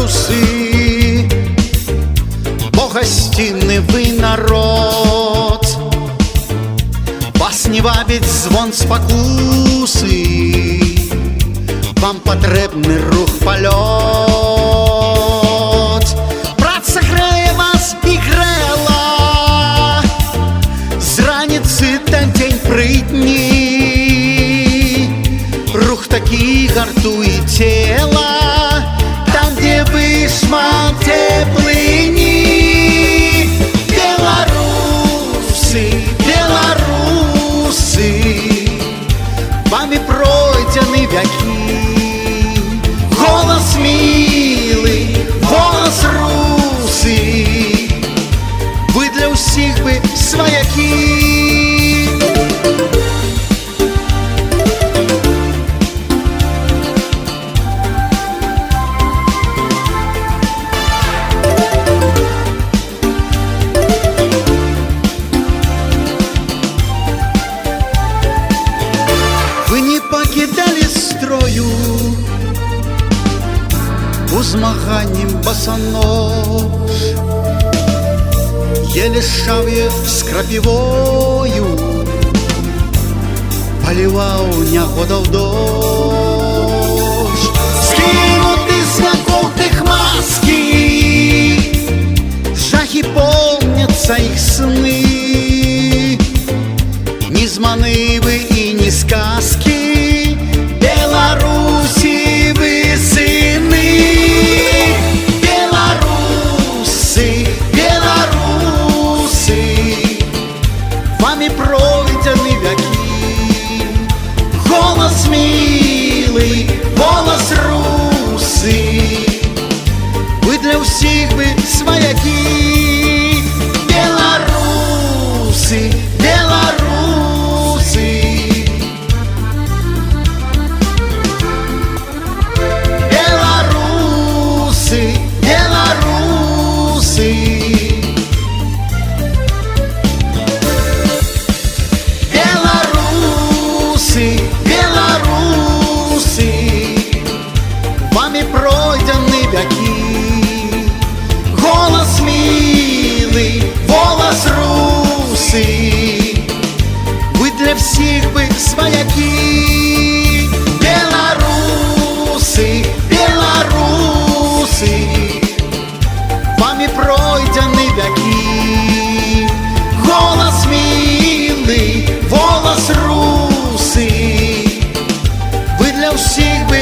беларусы, бо гостинный вы народ. Вас не вабіць звон спакусы, вам патрэбны рух, палёт. Праца грэе вас і грэла з раніцы та дзень прыдні. Рух такі гартуе цела там, дзе вы шмат цеплыні. Беларусы, беларусы, вами пройдены вякі. Голос милый, голос русы, вы для ўсіх бы сваякі. Вы не покидали строю у змаганні босонож, еле шав'е з крапівою паліваў нягодаў дождж. Скінуты з вякоў тых маскі, жахі помняцца іх сны. Ні зманы вы і ні сказкі, Беларусі вы сыны. Беларусы, беларусы, вами пройдены вякі. Голос милый, голос русы, вы для ўсіх бы сваякі. Беларусы, беларусы, беларусы, беларусы, беларусы, беларусы, вами пройдены вякі. Голос милый, голос русы, вы для всіх бы сваякі. Беларусы, беларусы, вами пройдены вякі. Голос милый, голос русы, вы для всіх бы